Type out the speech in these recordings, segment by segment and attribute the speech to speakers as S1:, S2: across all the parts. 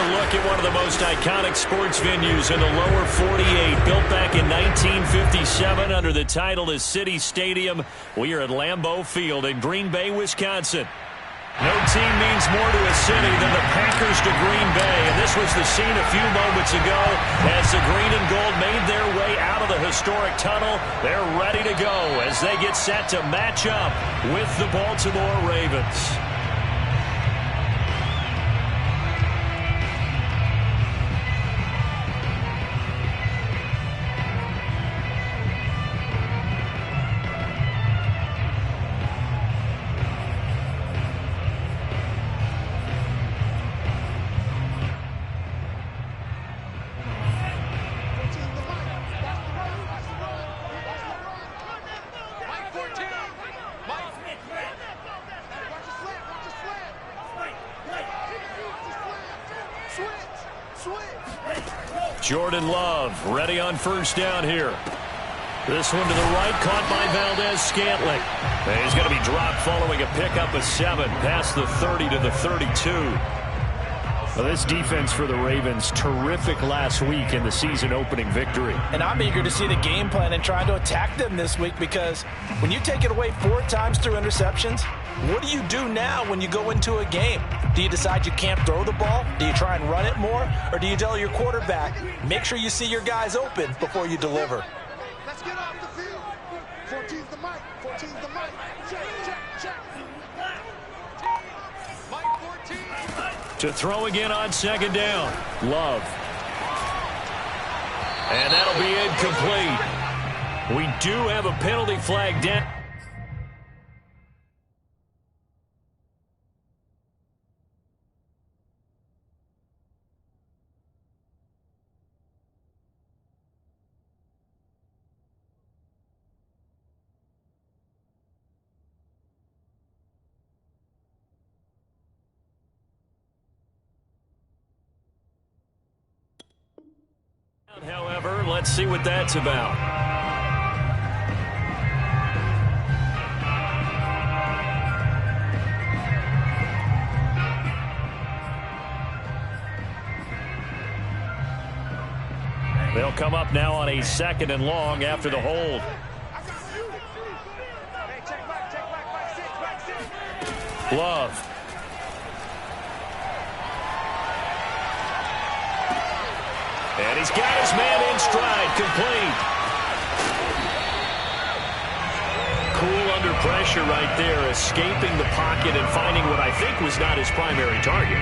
S1: a look at one of the most iconic sports venues in the lower 48. Built back in 1957 under the title of City Stadium. We are at Lambeau Field in Green Bay, Wisconsin. No team means more to a city than the Packers to Green Bay. And this was the scene a few moments ago as the green and gold made their way out of the historic tunnel. They're ready to go as they get set to match up with the Baltimore Ravens. Jordan Love ready on first down here. This one to the right, caught by Valdez-Scantling. He's going to be dropped following a pickup of 7 past the 30 to the 32. Well, this defense for the Ravens, terrific last week in the season-opening victory.
S2: And I'm eager to see the game plan and trying to attack them this week, because when you take it away 4 times through interceptions, what do you do now when you go into a game? Do you decide you can't throw the ball? Do you try and run it more? Or do you tell your quarterback, make sure you see your guys open before you deliver?
S3: Let's get off the field. 14's the mic. 14's the mic. Check. Mike 14.
S1: To throw again on second down. Love. And that'll be incomplete. We do have a penalty flag down. However, let's see what that's about. They'll come up now on a 2nd and long after the hold. Love. And he's got his man in stride, complete. Cool under pressure right there, escaping the pocket and finding what I think was not his primary target.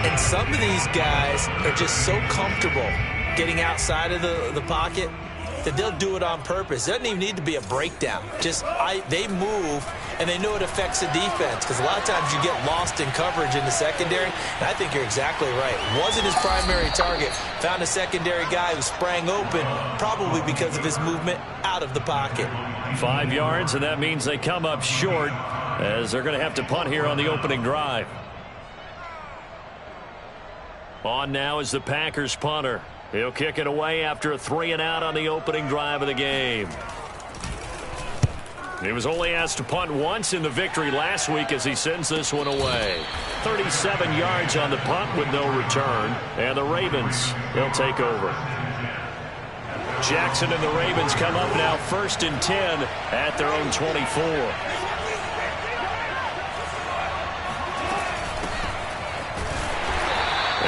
S2: And some of these guys are just so comfortable getting outside of the pocket that they'll do it on purpose. It doesn't even need to be a breakdown. They move, and they know it affects the defense, because a lot of times you get lost in coverage in the secondary, and I think you're exactly right. Wasn't his primary target. Found a secondary guy who sprang open, probably because of his movement out of the pocket.
S1: 5 yards, and that means they come up short, as they're going to have to punt here on the opening drive. On now is the Packers punter. He'll kick it away after a 3-and-out on the opening drive of the game. He was only asked to punt once in the victory last week as he sends this one away. 37 yards on the punt with no return. And the Ravens, they'll take over. Jackson and the Ravens come up now 1st and 10 at their own 24.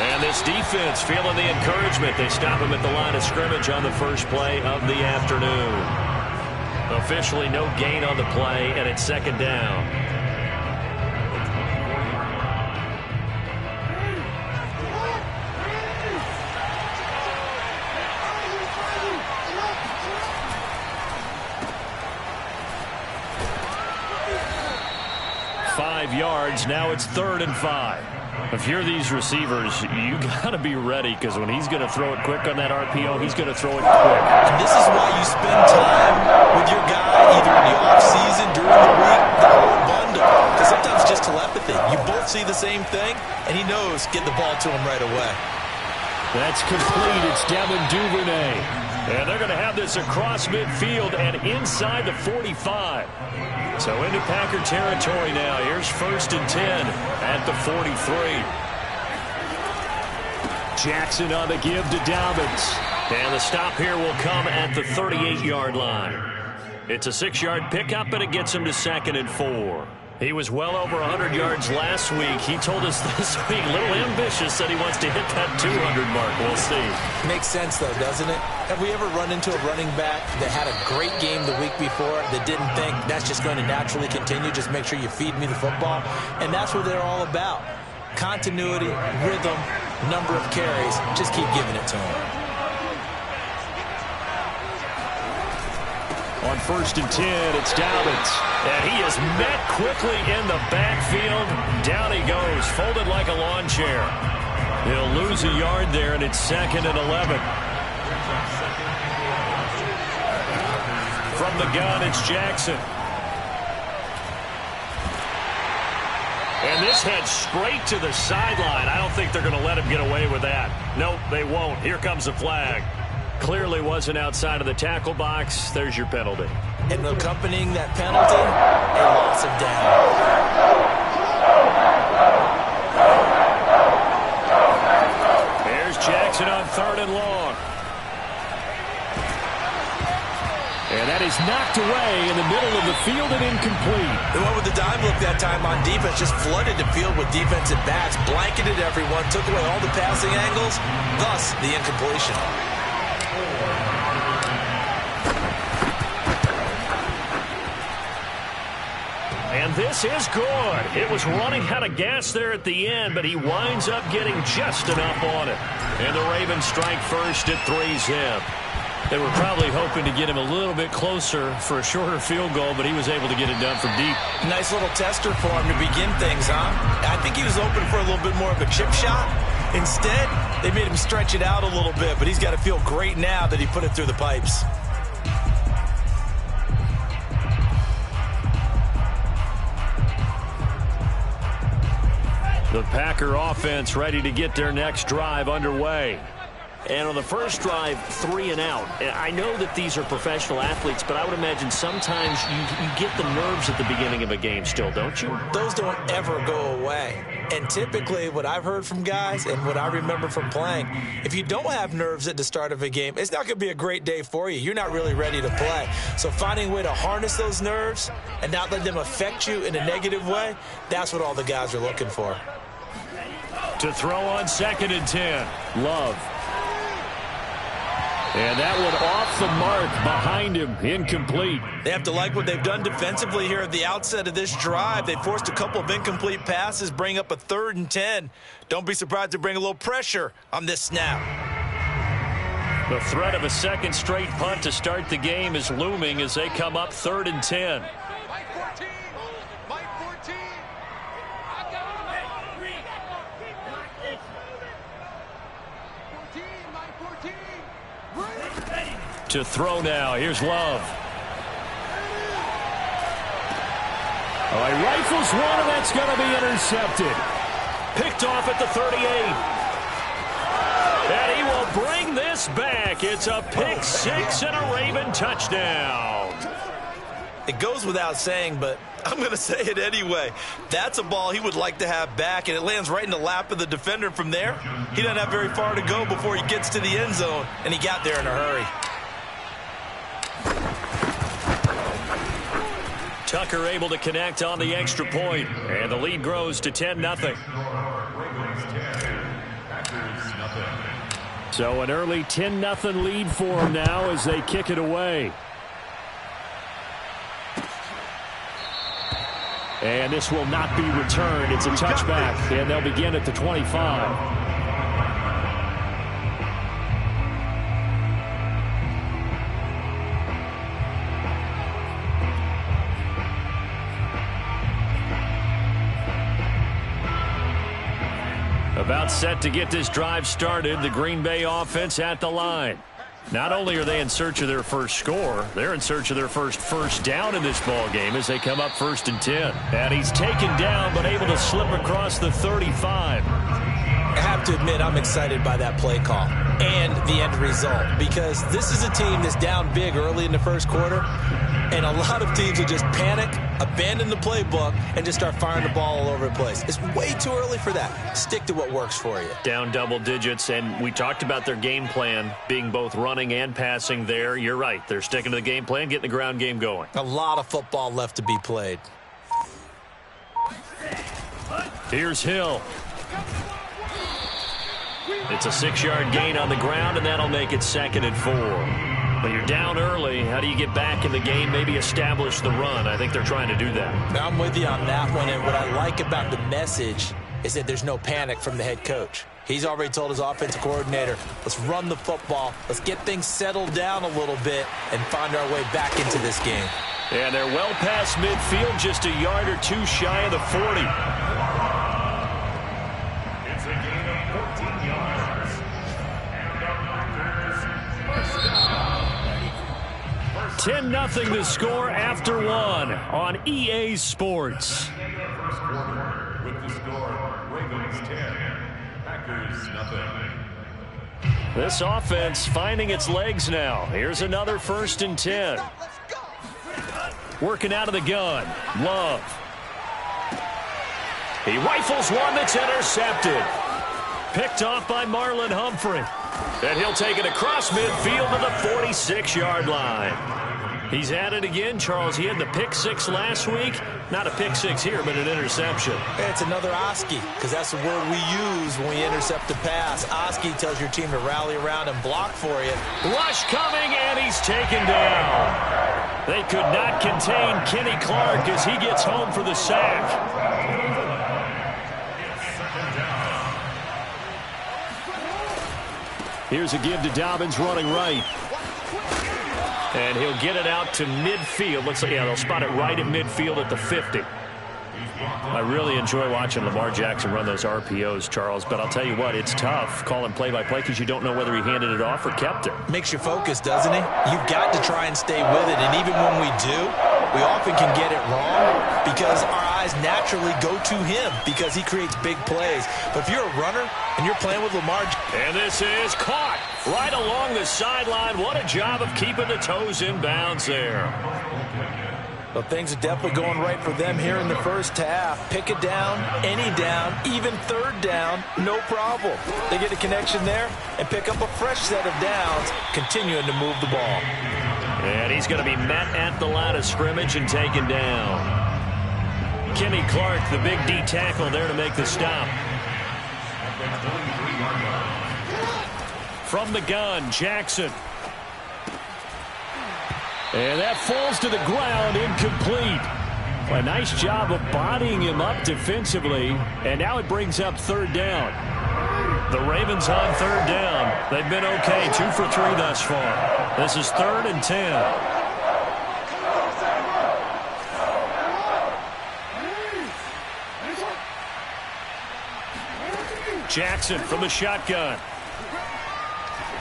S1: And this defense feeling the encouragement. They stop him at the line of scrimmage on the first play of the afternoon. Officially no gain on the play, and it's 2nd down. Five yards. Now it's 3rd and 5. If you're these receivers, you got to be ready, because when he's going to throw it quick on that RPO, he's going to throw it quick.
S2: And this is why you spend time with your guy, either in the offseason, during the week, the whole bundle. Because sometimes just telepathy. You both see the same thing, and he knows, get the ball to him right away.
S1: That's complete. It's Devin Duvernay. And they're going to have this across midfield and inside the 45. So into Packer territory now. Here's 1st and 10 at the 43. Jackson on the give to Dobbins. And the stop here will come at the 38-yard line. It's a 6-yard pickup, and it gets him to 2nd and 4. He was well over 100 yards last week. He told us this week, a little ambitious, that he wants to hit that 200 mark. We'll see.
S2: Makes sense, though, doesn't it? Have we ever run into a running back that had a great game the week before that didn't think that's just going to naturally continue? Just make sure you feed me the football. And that's what they're all about. Continuity, rhythm, number of carries. Just keep giving it to him.
S1: On 1st and 10, it's Dobbins. And he is met quickly in the backfield. Down he goes, folded like a lawn chair. He'll lose a yard there, and it's 2nd and 11. From the gun, it's Jackson. And this heads straight to the sideline. I don't think they're going to let him get away with that. Nope, they won't. Here comes the flag. Clearly wasn't outside of the tackle box. There's your penalty.
S2: And accompanying that penalty, a loss of down.
S1: There's Jackson on 3rd and long. And that is knocked away in the middle of the field and incomplete.
S2: The one with the dime look that time on defense just flooded the field with defensive backs, blanketed everyone, took away all the passing angles, thus the incompletion.
S1: And this is good. It was running out of gas there at the end, but he winds up getting just enough on it. And the Ravens strike first at 3-zip. They were probably hoping to get him a little bit closer for a shorter field goal, but he was able to get it done from deep.
S2: Nice little tester for him to begin things, huh? I think he was open for a little bit more of a chip shot. Instead, they made him stretch it out a little bit, but he's got to feel great now that he put it through the pipes.
S1: The Packer offense ready to get their next drive underway. And on the first drive, 3 and out. I know that these are professional athletes, but I would imagine sometimes you get the nerves at the beginning of a game still, don't you?
S2: Those don't ever go away. And typically what I've heard from guys and what I remember from playing, if you don't have nerves at the start of a game, it's not going to be a great day for you. You're not really ready to play. So finding a way to harness those nerves and not let them affect you in a negative way, that's what all the guys are looking for.
S1: To throw on 2nd and 10, Love. And that one off the mark behind him, incomplete.
S2: They have to like what they've done defensively here at the outset of this drive. They forced a couple of incomplete passes, bring up a 3rd and 10. Don't be surprised to bring a little pressure on this snap.
S1: The threat of a 2nd straight punt to start the game is looming as they come up 3rd and 10. To throw now. Here's Love. Oh, he rifles one, and that's going to be intercepted. Picked off at the 38. And he will bring this back. It's a pick 6 and a Raven touchdown.
S2: It goes without saying, but I'm going to say it anyway. That's a ball he would like to have back, and it lands right in the lap of the defender from there. He doesn't have very far to go before he gets to the end zone, and he got there in a hurry.
S1: Tucker able to connect on the extra point, and the lead grows to 10-0. So an early 10-0 lead for them now as they kick it away. And this will not be returned. It's a touchback, and they'll begin at the 25. About set to get this drive started, the Green Bay offense at the line. Not only are they in search of their first score, they're in search of their first down in this ball game as they come up 1st and 10. And he's taken down but able to slip across the 35.
S2: I have to admit I'm excited by that play call and the end result because this is a team that's down big early in the first quarter. And a lot of teams will just panic, abandon the playbook, and just start firing the ball all over the place. It's way too early for that. Stick to what works for you.
S1: Down double digits, and we talked about their game plan being both running and passing there. You're right. They're sticking to the game plan, getting the ground game going.
S2: A lot of football left to be played.
S1: Here's Hill. It's a 6-yard gain on the ground, and that'll make it 2nd and 4. But you're down early. How do you get back in the game, maybe establish the run? I think they're trying to do that.
S2: I'm with you on that one, and what I like about the message is that there's no panic from the head coach. He's already told his offensive coordinator, let's run the football, let's get things settled down a little bit and find our way back into this game.
S1: And they're well past midfield, just a yard or two shy of the 40. 10-0 the score after 1 on EA Sports.
S4: First quarter with the score, Ravens 10, Packers 0.
S1: This offense finding its legs now. Here's another 1st and 10. Working out of the gun. Love. He rifles one that's intercepted. Picked off by Marlon Humphrey. And he'll take it across midfield to the 46-yard line. He's at it again, Charles. He had the pick 6 last week. Not a pick 6 here, but an interception.
S2: It's another Oski, because that's the word we use when we intercept a pass. Oski tells your team to rally around and block for you.
S1: Rush coming, and he's taken down. They could not contain Kenny Clark as he gets home for the sack. Here's a give to Dobbins running right. And he'll get it out to midfield. Looks like, yeah, they'll spot it right at midfield at the 50. I really enjoy watching Lamar Jackson run those RPOs, Charles, but I'll tell you what, it's tough calling play-by-play because you don't know whether he handed it off or kept it.
S2: Makes you focus, doesn't it? You've got to try and stay with it, and even when we do, we often can get it wrong because our eyes naturally go to him because he creates big plays. But if you're a runner and you're playing with Lamar...
S1: And this is caught right along the sideline. What a job of keeping the toes in bounds there.
S2: Well, things are definitely going right for them here in the first half. Pick it down, any down, even 3rd down, no problem. They get a connection there and pick up a fresh set of downs, continuing to move the ball.
S1: And he's going to be met at the line of scrimmage and taken down. Kenny Clark, the big D tackle there to make the stop. From the gun, Jackson. And that falls to the ground, incomplete. A nice job of bodying him up defensively, and now it brings up 3rd down. The Ravens on 3rd down. They've been okay, 2 for 3 thus far. This is 3rd and 10. Jackson from the shotgun.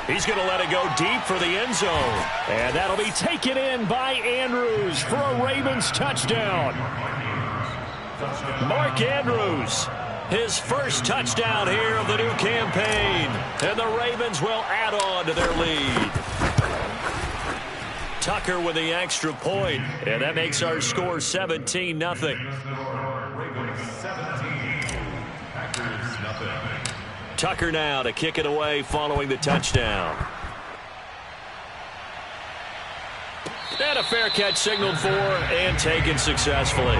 S1: He's going to let it go deep for the end zone. And that'll be taken in by Andrews for a Ravens touchdown. Mark Andrews, his first touchdown here of the new campaign. And the Ravens will add on to their lead. Tucker with the extra point. And that makes our score 17-0.
S4: Ravens 17, Packers 0.
S1: Tucker now to kick it away following the touchdown. And a fair catch signaled for and taken successfully.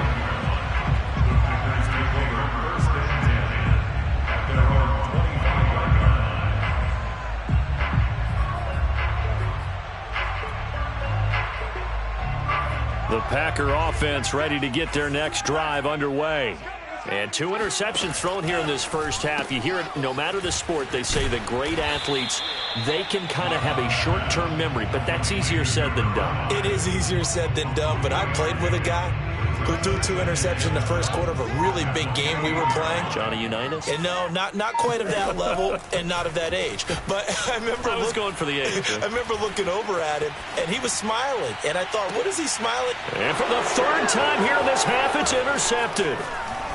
S1: The Packer offense ready to get their next drive underway. And 2 interceptions thrown here in this first half. You hear it, no matter the sport, they say that great athletes, they can kind of have a short-term memory, but that's easier said than done.
S2: It is easier said than done, but I played with a guy who threw 2 interceptions in the first quarter of a really big game we were playing.
S1: Johnny Unitas?
S2: And no, not quite of that level and not of that age. But I remember
S1: I was going for the age.
S2: I remember looking over at him, and he was smiling. And I thought, what is he smiling?
S1: And for the 3rd time here in this half, it's intercepted.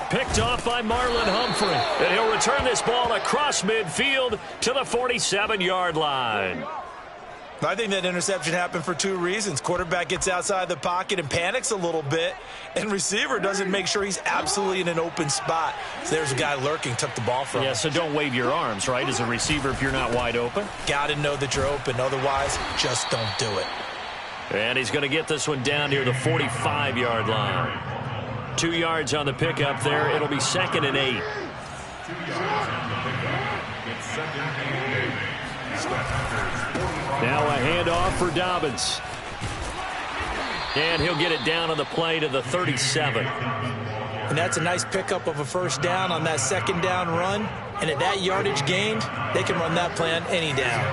S1: Picked off by Marlon Humphrey. And he'll return this ball across midfield to the 47-yard line.
S2: I think that interception happened for two reasons. Quarterback gets outside the pocket and panics a little bit, and receiver doesn't make sure he's absolutely in an open spot. So there's a guy lurking, took the ball from him.
S1: Yeah, so don't wave your arms, right, as a receiver if you're not wide open.
S2: Got to know that you're open. Otherwise, just don't do it.
S1: And he's going to get this one down near the 45-yard line. 2 yards on the pickup there. It'll be 2nd and 8.
S4: 2 yards on the pickup. It's 2nd and 8.
S1: Now a handoff for Dobbins. And he'll get it down on the play to the 37.
S2: And that's a nice pickup of a first down on that second down run. And at that yardage gained, they can run that play on any down.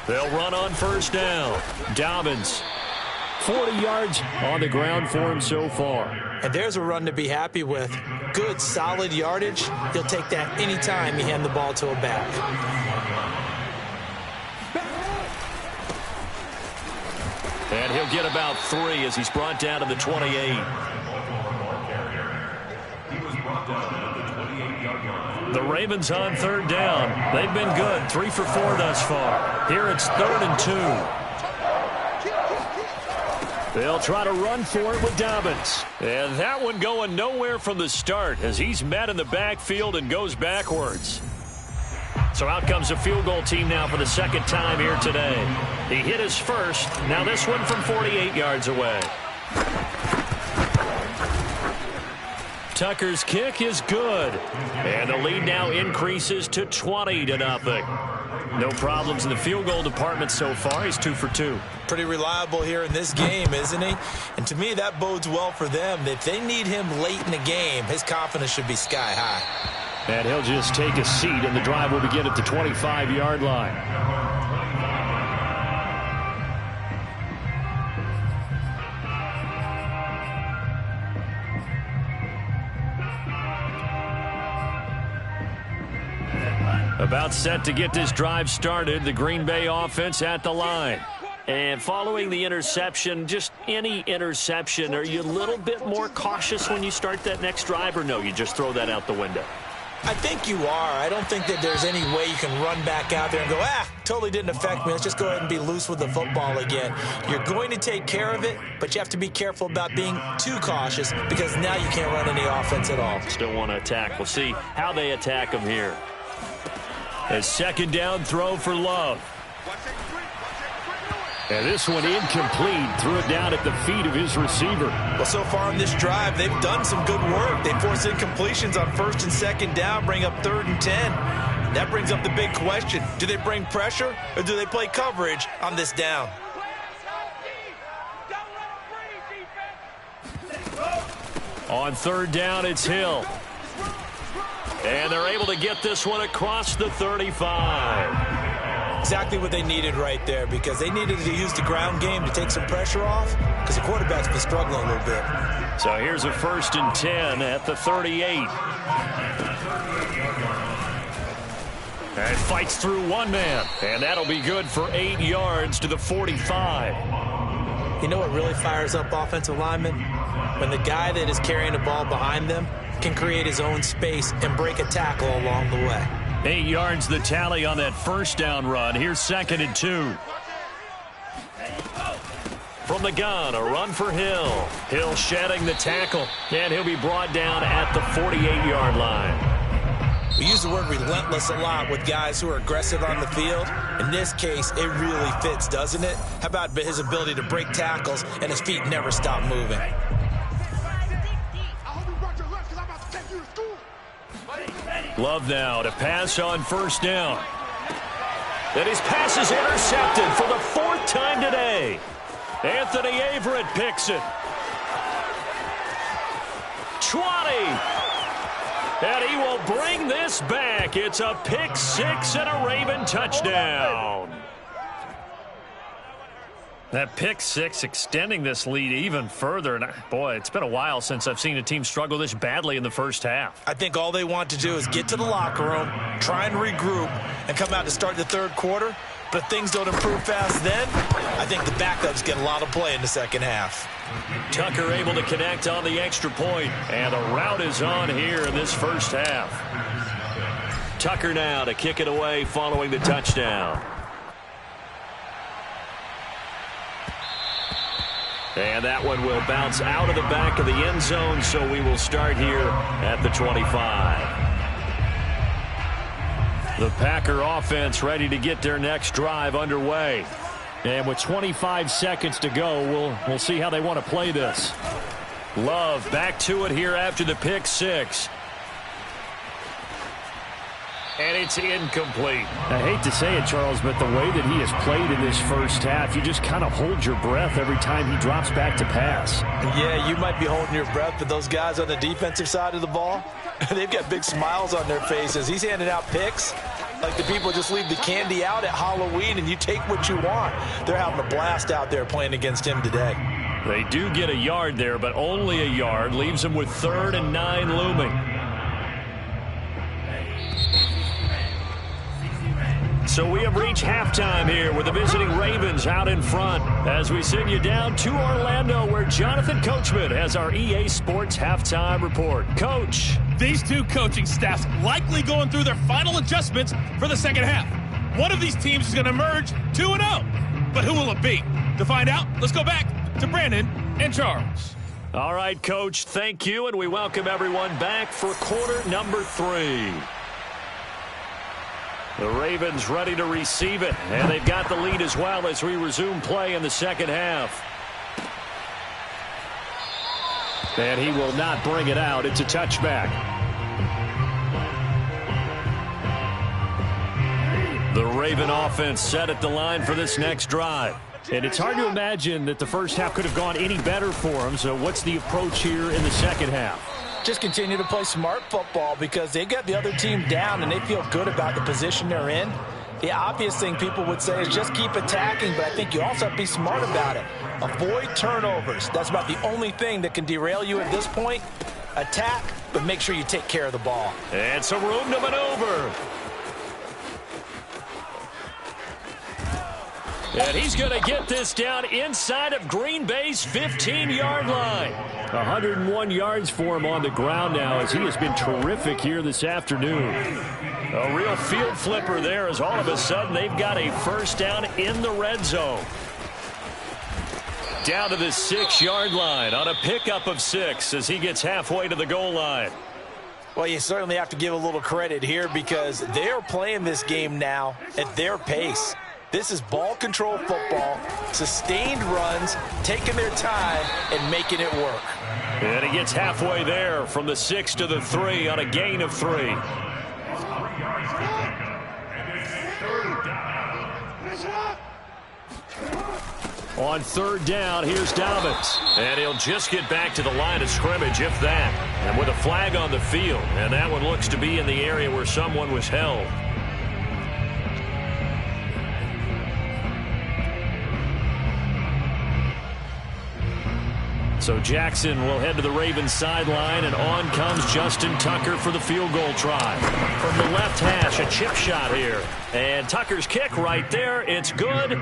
S1: They'll run on first down. Dobbins, 40 yards on the ground for him so far.
S2: And there's a run to be happy with. Good, solid yardage. He'll take that anytime you hand the ball to a back.
S1: And he'll get about 3 as he's brought down to the 28. The Ravens on third down. They've been good. 3 for 4 thus far. Here it's 3rd and 2. They'll try to run for it with Dobbins. And that one going nowhere from the start as he's met in the backfield and goes backwards. So out comes the field goal team now for the second time here today. He hit his first. Now this one from 48 yards away. Tucker's kick is good. And the lead now increases to 20-0. No problems in the field goal department so far. He's 2 for 2.
S2: Pretty reliable here in this game, isn't he? And to me, that bodes well for them. If they need him late in the game, his confidence should be sky high.
S1: And he'll just take a seat, and the drive will begin at the 25-yard line. About set to get this drive started. The Green Bay offense at the line. And following the interception, just any interception, are you a little bit more cautious when you start that next drive, or no, you just throw that out the window?
S2: I think you are. I don't think that there's any way you can run back out there and go, totally didn't affect me. Let's just go ahead and be loose with the football again. You're going to take care of it, but you have to be careful about being too cautious because now you can't run any offense at all.
S1: Still want to attack. We'll see how they attack him here. A second down throw for Love. And this one incomplete. Threw it down at the feet of his receiver.
S2: Well, so far on this drive, they've done some good work. They force incompletions on first and second down, bring up 3rd and 10. That brings up the big question. Do they bring pressure or do they play coverage on this down?
S1: On third down, it's Hill. And they're able to get this one across the 35.
S2: Exactly what they needed right there because they needed to use the ground game to take some pressure off because the quarterback's been struggling a little bit.
S1: So here's a 1st and 10 at the 38. And fights through one man. And that'll be good for 8 yards to the 45.
S2: You know what really fires up offensive linemen? When the guy that is carrying the ball behind them can create his own space and break a tackle along the way.
S1: 8 yards the tally on that first down run. Here's 2nd and 2. From the gun, a run for Hill. Hill shedding the tackle, and he'll be brought down at the 48-yard line.
S2: We use the word relentless a lot with guys who are aggressive on the field. In this case, it really fits, doesn't it? How about his ability to break tackles and his feet never stop moving?
S1: Love now to pass on first down. And his pass is intercepted for the 4th time today. Anthony Averett picks it. 20. And he will bring this back. It's a pick 6 and a Raven touchdown. That pick 6 extending this lead even further. And boy, it's been a while since I've seen a team struggle this badly in the first half.
S2: I think all they want to do is get to the locker room, try and regroup, and come out to start the third quarter. But if things don't improve fast then, I think the backups get a lot of play in the second half.
S1: Tucker able to connect on the extra point. And the route is on here in this first half. Tucker now to kick it away following the touchdown. And that one will bounce out of the back of the end zone, so we will start here at the 25. The Packer offense ready to get their next drive underway. And with 25 seconds to go, we'll see how they want to play this. Love back to it here after the pick six. And it's incomplete.
S5: I hate to say it, Charles, but the way that he has played in this first half, you just kind of hold your breath every time he drops back to pass.
S2: Yeah, you might be holding your breath, but those guys on the defensive side of the ball, they've got big smiles on their faces. He's handing out picks like the people just leave the candy out at Halloween and you take what you want. They're having a blast out there playing against him today.
S1: They do get a yard there, but only a yard. Leaves them with 3rd and 9 looming. So we have reached halftime here with the visiting Ravens out in front as we send you down to Orlando where Jonathan Coachman has our EA Sports halftime report. Coach.
S6: These two coaching staffs likely going through their final adjustments for the second half. One of these teams is going to emerge 2-0. But who will it be? To find out, let's go back to Brandon and Charles.
S1: All right, Coach, thank you, and we welcome everyone back for quarter number 3. The Ravens ready to receive it, and they've got the lead as well as we resume play in the second half.
S5: And he will not bring it out. It's a touchback.
S1: The Raven offense set at the line for this next drive.
S5: And it's hard to imagine that the first half could have gone any better for them. So what's the approach here in the second half?
S2: Just continue to play smart football because they got the other team down and they feel good about the position they're in. The obvious thing people would say is just keep attacking, but I think you also have to be smart about it. Avoid turnovers. That's about the only thing that can derail you at this point. Attack, but make sure you take care of the ball.
S1: And some room to maneuver. And he's going to get this down inside of Green Bay's 15-yard line.
S5: 101 yards for him on the ground now as he has been terrific here this afternoon.
S1: A real field flipper there as all of a sudden they've got a first down in the red zone. Down to the 6-yard line on a pickup of 6 as he gets halfway to the goal line.
S2: Well, you certainly have to give a little credit here because they're playing this game now at their pace. This is ball control football, sustained runs, taking their time and making it work.
S1: And he gets halfway there from the 6 to the 3 on a gain of 3. On 3rd down, here's Dobbins. And he'll just get back to the line of scrimmage, if that. And with a flag on the field. And that one looks to be in the area where someone was held. So Jackson will head to the Ravens sideline, and on comes Justin Tucker for the field goal try. From the left hash, a chip shot here. And Tucker's kick right there. It's good.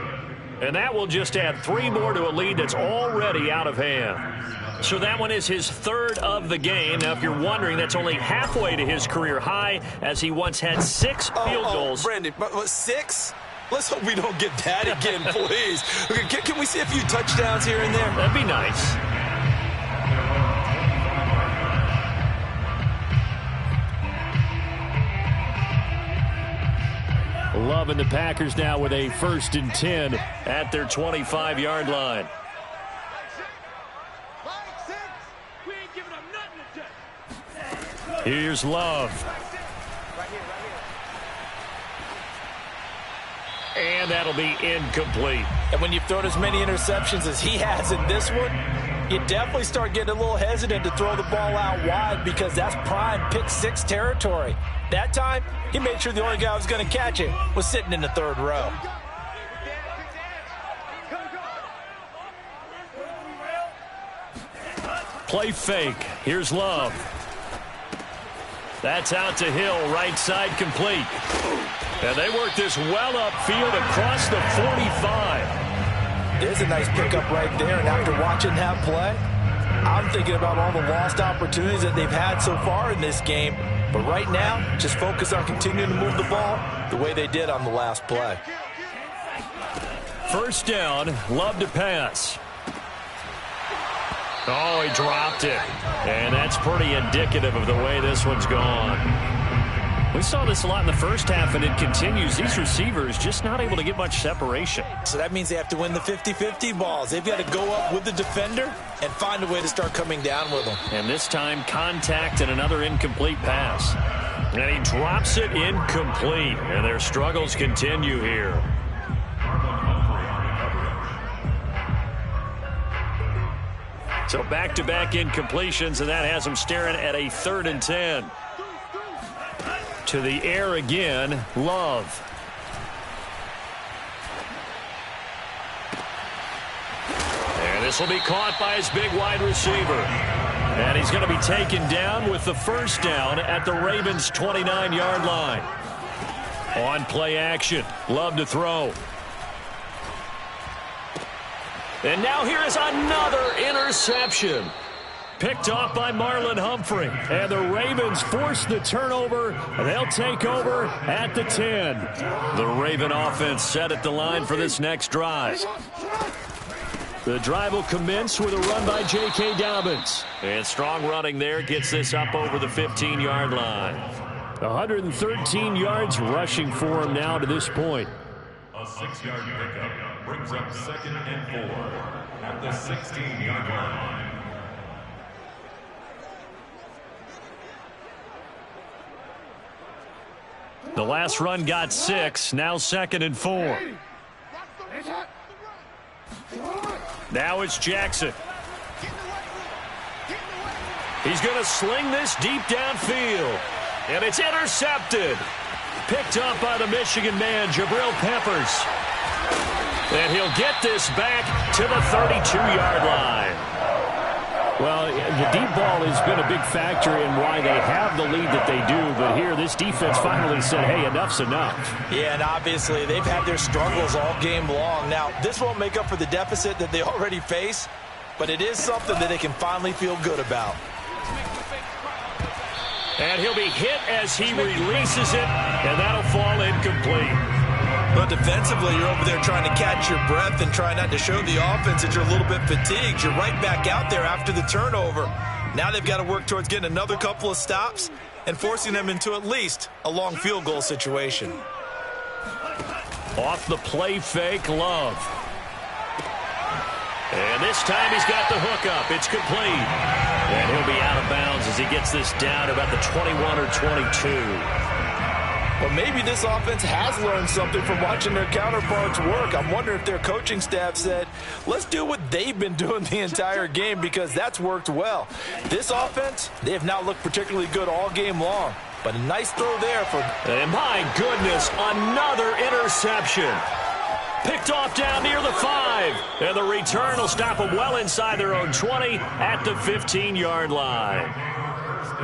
S1: And that will just add 3 more to a lead that's already out of hand. So that one is his 3rd of the game. Now, if you're wondering, that's only halfway to his career high, as he once had 6 field goals.
S2: Brandon, but 6? Let's hope we don't get that again, please. Okay, can we see a few touchdowns here and there?
S1: That'd be nice.
S5: Love and the Packers now with a 1st and 10
S1: at their 25-yard line. Here's Love. And that'll be incomplete.
S2: And when you've thrown as many interceptions as he has in this one, you definitely start getting a little hesitant to throw the ball out wide because that's prime pick 6 territory. That time, he made sure the only guy who was going to catch it was sitting in the 3rd row.
S1: Play fake. Here's Love. That's out to Hill, right side complete. And they work this well upfield across the 45.
S2: There's a nice pickup right there, and after watching that play, I'm thinking about all the lost opportunities that they've had so far in this game. But right now, just focus on continuing to move the ball the way they did on the last play.
S1: First down, Love to pass. Oh, he dropped it. And that's pretty indicative of the way this one's gone. We saw this a lot in the first half, and it continues. These receivers just not able to get much separation.
S2: So that means they have to win the 50-50 balls. They've got to go up with the defender and find a way to start coming down with them.
S1: And this time, contact and another incomplete pass. And he drops it incomplete. And their struggles continue here. So back-to-back incompletions, and that has them staring at a 3rd and 10. To the air again, Love. And this will be caught by his big wide receiver. And he's going to be taken down with the first down at the Ravens' 29-yard line. On play action, Love to throw. And now here is another interception. Picked off by Marlon Humphrey. And the Ravens force the turnover. They'll take over at the 10. The Raven offense set at the line for this next drive. The drive will commence with a run by J.K. Dobbins. And strong running there gets this up over the 15-yard line. 113 yards rushing for him now to this point.
S4: A 6-yard pickup brings up 2nd and 4 at the 16-yard line.
S1: The last run got 6. Now 2nd and 4. Now it's Jackson. He's going to sling this deep downfield. And it's intercepted. Picked up by the Michigan man, Jabril Peppers. And he'll get this back to the 32-yard line.
S5: Well, the deep ball has been a big factor in why they have the lead that they do. But here, this defense finally said, hey, enough's enough.
S2: Yeah, and obviously they've had their struggles all game long. Now, this won't make up for the deficit that they already face, but it is something that they can finally feel good about.
S1: And he'll be hit as he releases it, and that'll fall incomplete.
S2: But defensively, you're over there trying to catch your breath and try not to show the offense that you're a little bit fatigued. You're right back out there after the turnover. Now they've got to work towards getting another couple of stops and forcing them into at least a long field goal situation.
S1: Off the play fake, Love. And this time he's got the hook up. It's complete. And he'll be out of bounds as he gets this down about the 21 or 22.
S2: Well, maybe this offense has learned something from watching their counterparts work. I'm wondering if their coaching staff said, let's do what they've been doing the entire game, because that's worked well. This offense, they have not looked particularly good all game long. But a nice throw there for...
S1: And my goodness, another interception. Picked off down near the 5. And the return will stop them well inside their own 20 at the 15-yard line.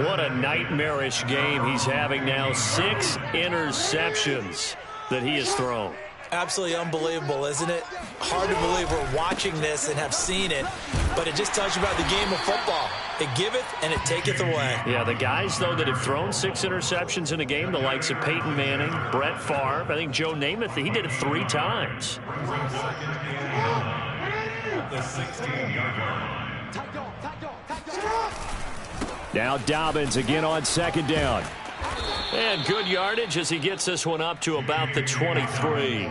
S1: What a nightmarish game he's having now. 6 interceptions that he has thrown.
S2: Absolutely unbelievable, isn't it? Hard to believe we're watching this and have seen it, but it just tells you about the game of football. It giveth and it taketh away.
S1: Yeah, the guys, though, that have thrown 6 interceptions in a game, the likes of Peyton Manning, Brett Favre, I think Joe Namath, he did it 3 times.
S4: The 16-yard line.
S5: Now Dobbins again on 2nd down.
S1: And good yardage as he gets this one up to about the 23.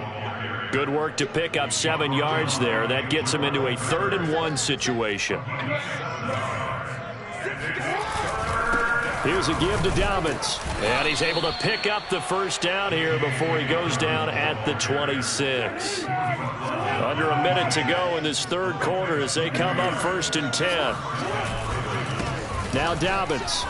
S1: Good work to pick up 7 yards there. That gets him into a 3rd and 1 situation.
S5: Here's a give to Dobbins.
S1: And he's able to pick up the first down here before he goes down at the 26. Under a minute to go in this 3rd quarter as they come up 1st and 10. Now Dobbins.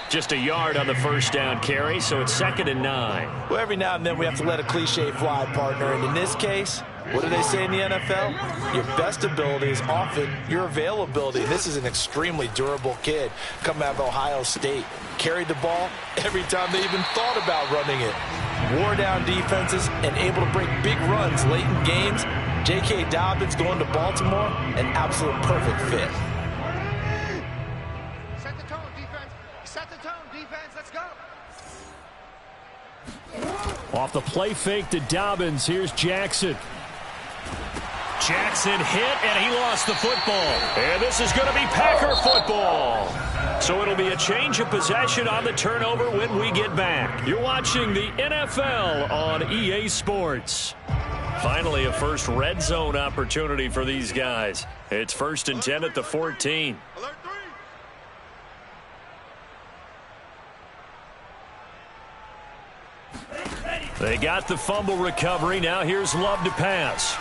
S1: Just a yard on the first down carry, so it's 2nd and 9.
S2: Well, every now and then we have to let a cliche fly, partner. And in this case, what do they say in the NFL? Your best ability is often your availability. This is an extremely durable kid coming out of Ohio State. Carried the ball every time they even thought about running it. Wore down defenses and able to break big runs late in games J.K. Dobbins going to Baltimore, an absolute perfect fit.
S3: Set the tone, defense. Set the tone, defense. Let's go.
S5: Off the play fake to Dobbins. Here's Jackson.
S1: Jackson hit, and he lost the football. And this is going to be Packer football. So it'll be a change of possession on the turnover when we get back. You're watching the NFL on EA Sports. Finally, a first red zone opportunity for these guys. It's 1st and 10 at the 14.
S3: Alert 3.
S1: They got the fumble recovery. Now here's Love to pass.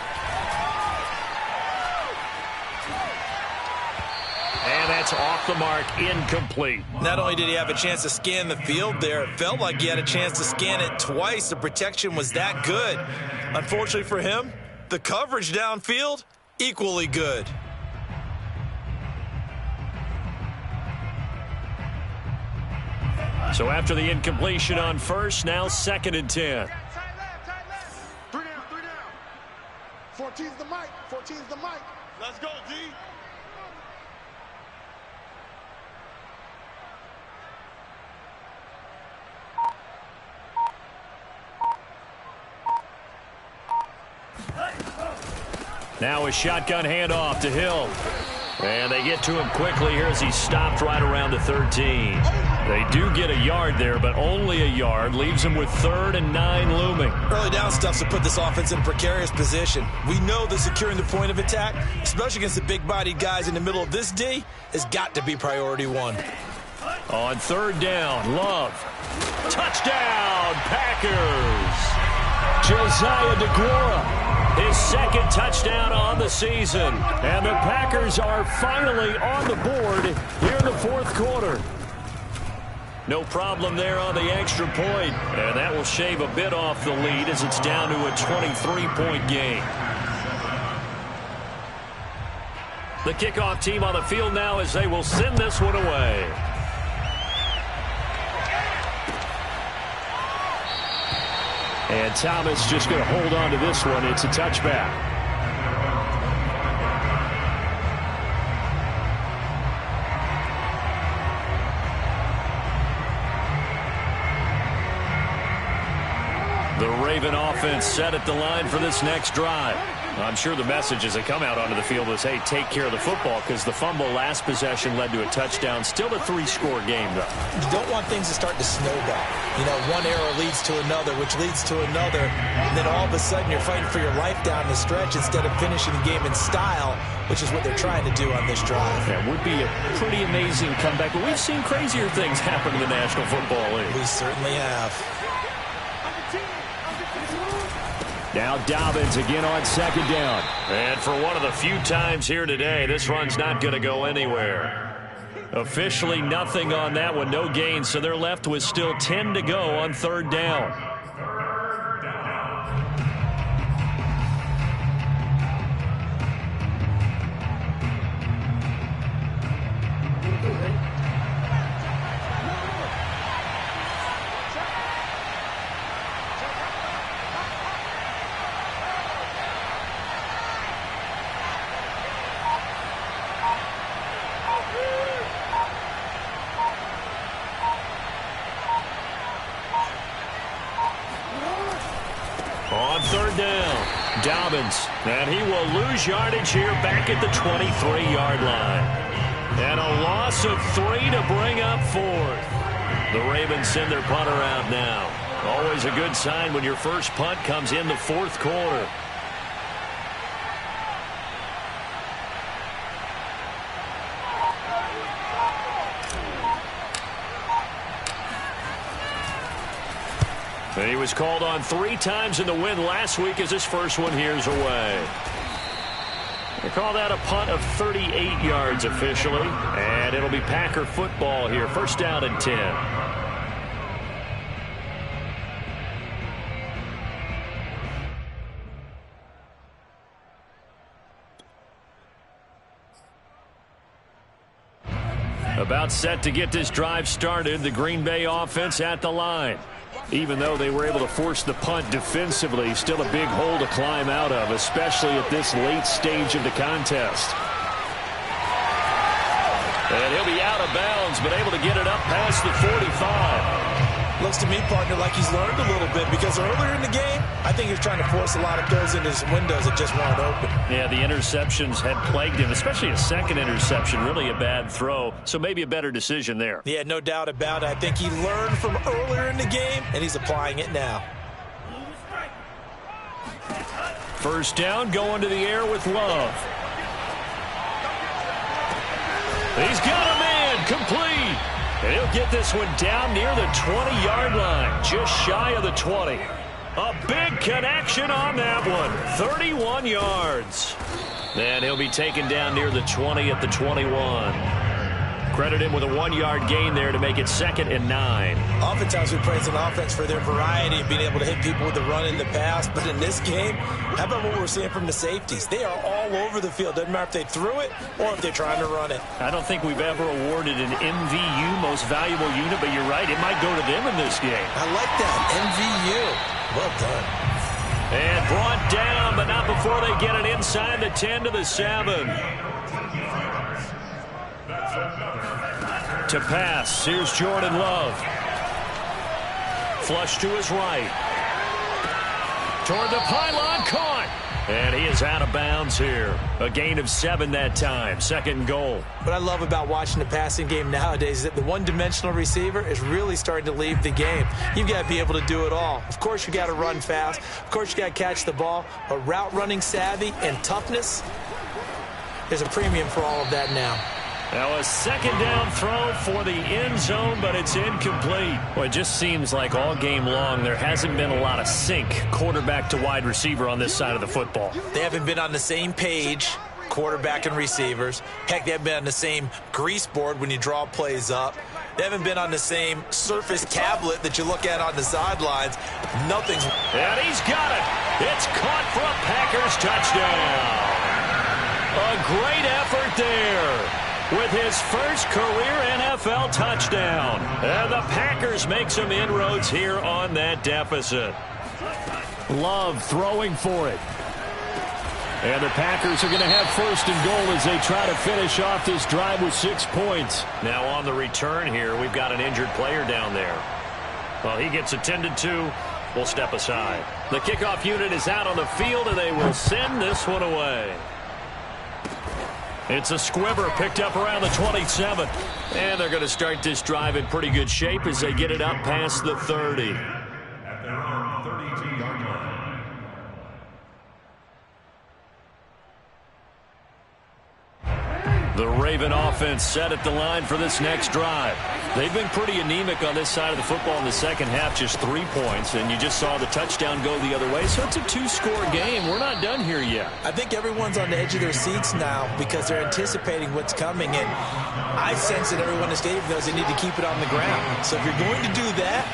S1: And that's off the mark, incomplete.
S2: Not only did he have a chance to scan the field there, it felt like he had a chance to scan it twice. The protection was that good. Unfortunately for him, the coverage downfield, equally good.
S1: So after the incompletion on first, now 2nd and 10.
S3: Tight left. 3 down. 14's the mic. 14's the mic.
S6: Let's go, D.
S1: Now a shotgun handoff to Hill. And they get to him quickly here as he stopped right around the 13. They do get a yard there, but only a yard. Leaves them with 3rd and 9 looming.
S2: Early down stuff to put this offense in a precarious position. We know that securing the point of attack, especially against the big-bodied guys in the middle of this D, has got to be priority one.
S1: On 3rd down, Love. Touchdown, Packers. Josiah DeGuara. His 2nd touchdown on the season. And the Packers are finally on the board here in the 4th quarter. No problem there on the extra point. And that will shave a bit off the lead as it's down to a 23-point game. The kickoff team on the field now as they will send this one away. And Thomas just going to hold on to this one. It's a touchback. The Raven offense set at the line for this next drive. I'm sure the messages that come out onto the field is, hey, take care of the football, because the fumble last possession led to a touchdown. Still a 3-score game, though.
S2: You don't want things to start to snowball. You know, one error leads to another, which leads to another. And then all of a sudden you're fighting for your life down the stretch instead of finishing the game in style, which is what they're trying to do on this drive.
S1: That would be a pretty amazing comeback, but we've seen crazier things happen in the National Football League.
S2: We certainly have.
S1: Now Dobbins again on 2nd down. And for one of the few times here today, this run's not going to go anywhere. Officially nothing on that one, no gain, so they're left with still 10 to go on 3rd down. On 3rd down, Dobbins, and he will lose yardage here back at the 23-yard line. And a loss of 3 to bring up 4th. The Ravens send their punter out now. Always a good sign when your first punt comes in the 4th quarter. And he was called on 3 times in the win last week as his first one here's away. They call that a punt of 38 yards officially. And it'll be Packer football here. 1st down and 10. About set to get this drive started. The Green Bay offense at the line.
S5: Even though they were able to force the punt defensively, still a big hole to climb out of, especially at this late stage of the contest. And he'll be out of bounds, but able to get it up past the 45.
S2: Looks to me, partner, like he's learned a little bit, because earlier in the game, I think he was trying to force a lot of throws into his windows that just weren't open.
S5: Yeah, the interceptions had plagued him, especially a second interception, really a bad throw. So maybe a better decision there.
S2: Yeah, no doubt about it. I think he learned from earlier in the game, and he's applying it now.
S5: First down, going to the air with Love. He's got a man, complete. And he'll get this one down near the 20-yard line, just shy of the 20. A big connection on that one, 31 yards. And he'll be taken down near the 20 at the 21. Credit him with a 1-yard gain there to make it 2nd and 9.
S2: Oftentimes we praise an offense for their variety of being able to hit people with the run in the pass. But in this game, how about what we're seeing from the safeties? They are all over the field. Doesn't matter if they threw it or if they're trying to run it.
S5: I don't think we've ever awarded an MVU, most valuable unit, but you're right. It might go to them in this game.
S2: I like that, MVU. Well done.
S1: And brought down, but not before they get it inside the 10 to the 7. To pass, here's Jordan Love. Flush to his right. Toward the pylon, caught. And he is out of bounds here. A gain of 7 that time, 2nd and goal.
S2: What I love about watching the passing game nowadays is that the one-dimensional receiver is really starting to leave the game. You've got to be able to do it all. Of course, you got to run fast. Of course, you got to catch the ball. But route running savvy and toughness, there's a premium for all of that now.
S1: Now a 2nd down throw for the end zone, but it's incomplete.
S5: Well, it just seems like all game long there hasn't been a lot of sync quarterback to wide receiver on this side of the football.
S2: They haven't been on the same page, quarterback and receivers. Heck, they haven't been on the same grease board when you draw plays up. They haven't been on the same Surface tablet that you look at on the sidelines. Nothing's...
S1: And he's got it. It's caught for a Packers touchdown. A great effort there with his first career NFL touchdown. And the Packers make some inroads here on that deficit.
S5: Love throwing for it. And the Packers are going to have 1st and goal as they try to finish off this drive with 6 points.
S1: Now on the return here, we've got an injured player down there. Well, he gets attended to. We'll step aside. The kickoff unit is out on the field, and they will send this one away. It's a squibber picked up around the 27. And they're going to start this drive in pretty good shape as they get it up past the 30.
S4: At their own 32-yard line.
S1: The Raven offense set at the line for this next drive. They've been pretty anemic on this side of the football in the second half, just 3 points, and you just saw the touchdown go the other way, so it's a 2-score game. We're not done here yet.
S2: I think everyone's on the edge of their seats now because they're anticipating what's coming, and I sense that everyone in the stadium knows they need to keep it on the ground. So if you're going to do that,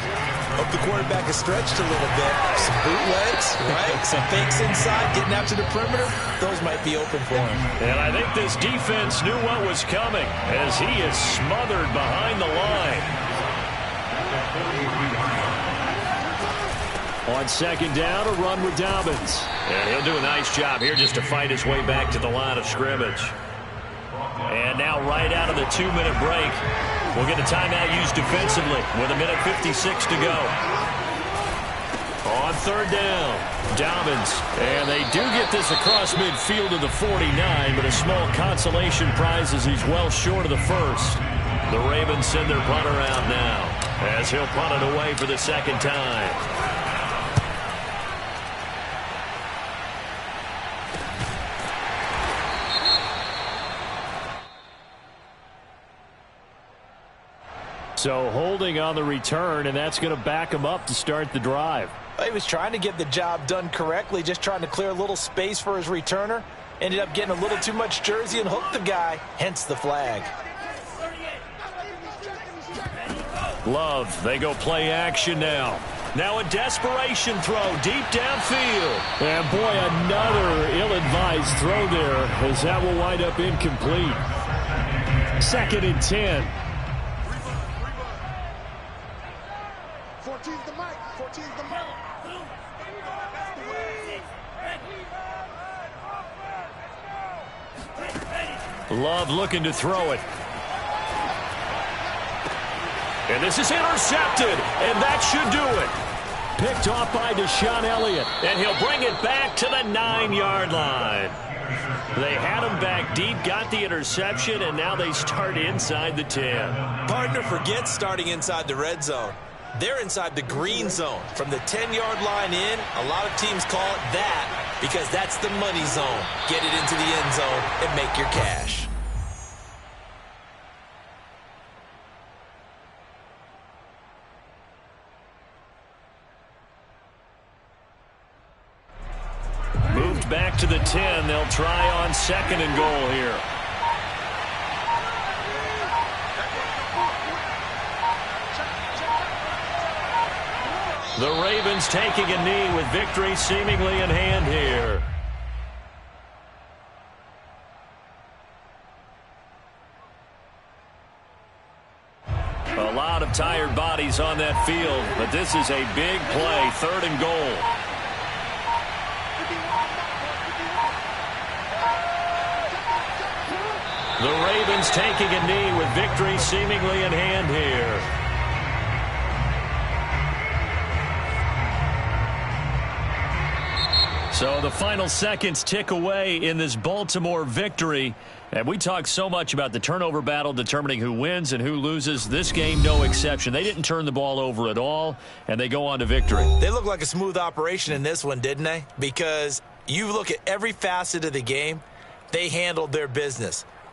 S2: hope the quarterback is stretched a little bit. Some bootlegs, right? Some fakes inside, getting out to the perimeter. Those might be open for him.
S1: And I think this defense knew what was coming as he is smothered behind the line.
S5: On 2nd down, a run with Dobbins.
S1: And he'll do a nice job here just to fight his way back to the line of scrimmage. And now right out of the 2-minute break, we'll get a timeout used defensively with 1:56 to go. On 3rd down, Dobbins. And they do get this across midfield to the 49, but a small consolation prize as he's well short of the 1st. The Ravens send their punter out now as he'll punt it away for the 2nd time.
S5: So holding on the return, and that's going to back him up to start the drive.
S2: He was trying to get the job done correctly, just trying to clear a little space for his returner. Ended up getting a little too much jersey and hooked the guy, hence the flag.
S1: Love, they go play action now. Now a desperation throw deep downfield.
S5: And boy, another ill-advised throw there as that will wind up incomplete. 2nd and 10.
S3: 14's the mic.
S1: Love looking to throw it. And this is intercepted, and that should do it. Picked off by Deshaun Elliott, and he'll bring it back to the 9-yard line. They had him back deep, got the interception, and now they start inside the 10.
S2: Partner, forget starting inside the red zone. They're inside the green zone. From the 10-yard line in, a lot of teams call it that because that's the money zone. Get it into the end zone and make your cash.
S1: Moved back to the 10. They'll try on 2nd and goal here. The Ravens taking a knee with victory seemingly in hand here. A lot of tired bodies on that field, but this is a big play, 3rd and goal. The Ravens taking a knee with victory seemingly in hand here. So the final seconds tick away in this Baltimore victory. And we talk so much about the turnover battle determining who wins and who loses. This game, no exception. They didn't turn the ball over at all, and they go on to victory.
S2: They look like a smooth operation in this one, didn't they? Because you look at every facet of the game, they handled their business.